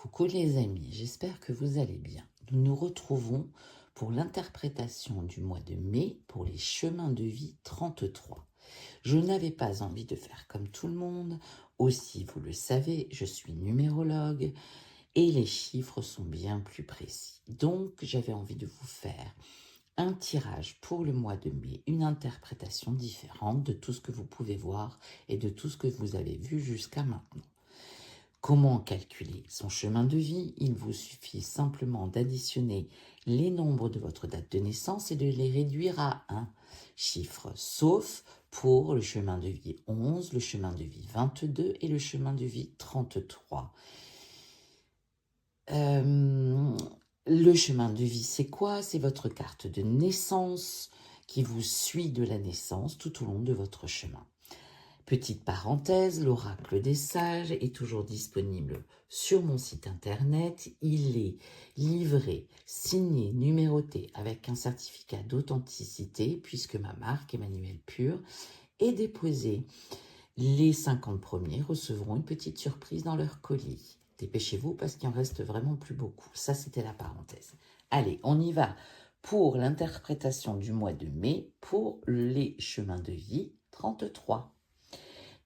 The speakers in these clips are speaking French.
Coucou les amis, j'espère que vous allez bien. Nous nous retrouvons pour l'interprétation du mois de mai pour les chemins de vie 33. Je n'avais pas envie de faire comme tout le monde, aussi vous le savez, je suis numérologue et les chiffres sont bien plus précis. Donc j'avais envie de vous faire un tirage pour le mois de mai, une interprétation différente de tout ce que vous pouvez voir et de tout ce que vous avez vu jusqu'à maintenant. Comment calculer son chemin de vie? Il vous suffit simplement d'additionner les nombres de votre date de naissance et de les réduire à un chiffre, sauf pour le chemin de vie 11, le chemin de vie 22 et le chemin de vie 33. Le chemin de vie, c'est quoi? C'est votre carte de naissance qui vous suit de la naissance tout au long de votre chemin. Petite parenthèse, l'oracle des sages est toujours disponible sur mon site internet. Il est livré, signé, numéroté avec un certificat d'authenticité puisque ma marque Emmanuel Pur est déposée. Les 50 premiers recevront une petite surprise dans leur colis. Dépêchez-vous parce qu'il en reste vraiment plus beaucoup. Ça, c'était la parenthèse. Allez, on y va pour l'interprétation du mois de mai pour les chemins de vie 33.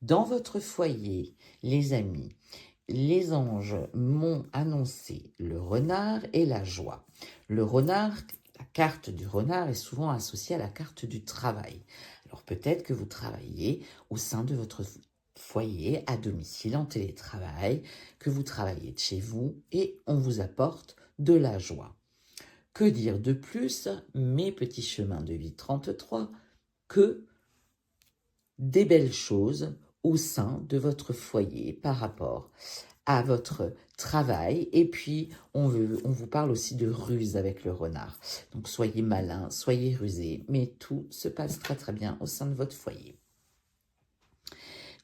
Dans votre foyer, les amis, les anges m'ont annoncé le renard et la joie. Le renard, la carte du renard est souvent associée à la carte du travail. Alors peut-être que vous travaillez au sein de votre foyer, à domicile, en télétravail, que vous travaillez de chez vous et on vous apporte de la joie. Que dire de plus, mes petits chemins de vie 33, que des belles choses au sein de votre foyer par rapport à votre travail. Et puis, on vous parle aussi de ruse avec le renard. Donc, soyez malin, soyez rusé, mais tout se passe très très bien au sein de votre foyer.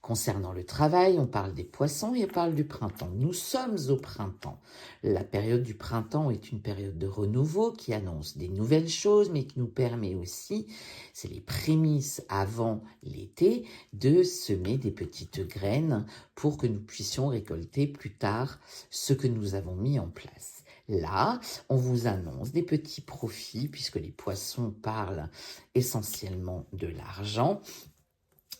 Concernant le travail, on parle des poissons et on parle du printemps. Nous sommes au printemps. La période du printemps est une période de renouveau qui annonce des nouvelles choses, mais qui nous permet aussi, c'est les prémices avant l'été, de semer des petites graines pour que nous puissions récolter plus tard ce que nous avons mis en place. Là, on vous annonce des petits profits, puisque les poissons parlent essentiellement de l'argent.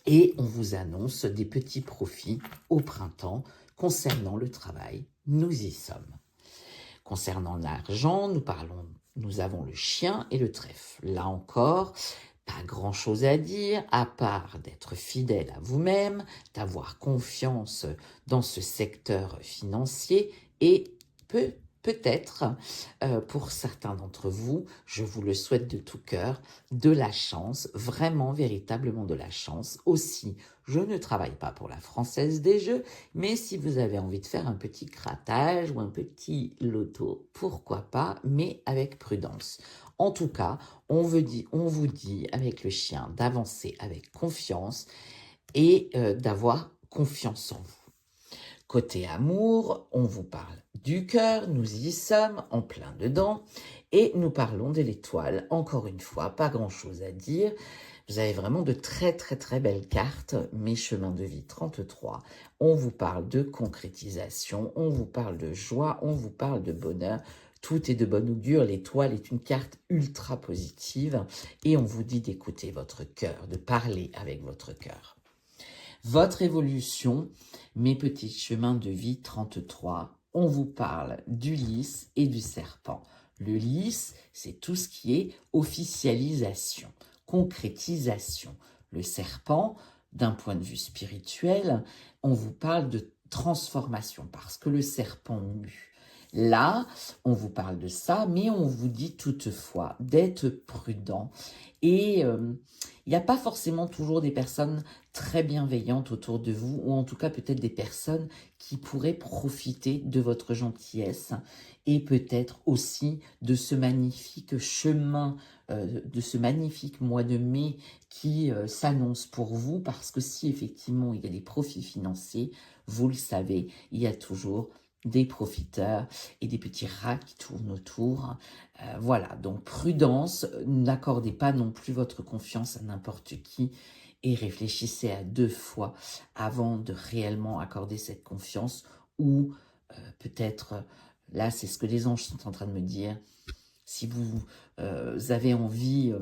Et on vous annonce des petits profits au printemps concernant le travail. Nous y sommes. Concernant l'argent, nous avons le chien et le trèfle. Là encore, pas grand-chose à dire, à part d'être fidèle à vous-même, d'avoir confiance dans ce secteur financier et peut-être, pour certains d'entre vous, je vous le souhaite de tout cœur, de la chance, vraiment, véritablement de la chance. Aussi, je ne travaille pas pour la Française des Jeux, mais si vous avez envie de faire un petit grattage ou un petit loto, pourquoi pas, mais avec prudence. En tout cas, on vous dit avec le chien d'avancer avec confiance et d'avoir confiance en vous. Côté amour, on vous parle du cœur, nous y sommes en plein dedans, et nous parlons de l'étoile. Encore une fois, pas grand-chose à dire. Vous avez vraiment de très très très belles cartes, mes chemins de vie 33. On vous parle de concrétisation, on vous parle de joie, on vous parle de bonheur. Tout est de bon augure, l'étoile est une carte ultra positive et on vous dit d'écouter votre cœur, de parler avec votre cœur. Votre évolution, mes petits chemins de vie 33, on vous parle du lys et du serpent. Le lys, c'est tout ce qui est officialisation, concrétisation. Le serpent, d'un point de vue spirituel, on vous parle de transformation parce que le serpent mue. Là, on vous parle de ça, mais on vous dit toutefois d'être prudent. Et il n'y a pas forcément toujours des personnes très bienveillantes autour de vous, ou en tout cas peut-être des personnes qui pourraient profiter de votre gentillesse et peut-être aussi de ce magnifique chemin, de ce magnifique mois de mai qui s'annonce pour vous, parce que si effectivement il y a des profits financiers, vous le savez, il y a toujours des profiteurs et des petits rats qui tournent autour. Voilà, donc prudence, n'accordez pas non plus votre confiance à n'importe qui et réfléchissez à 2 fois avant de réellement accorder cette confiance ou peut-être, là, c'est ce que les anges sont en train de me dire. Si vous avez envie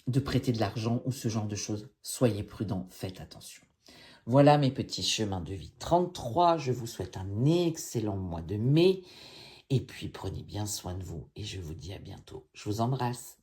de prêter de l'argent ou ce genre de choses, soyez prudents, faites attention. Voilà mes petits chemins de vie 33. Je vous souhaite un excellent mois de mai. Et puis, prenez bien soin de vous et je vous dis à bientôt. Je vous embrasse.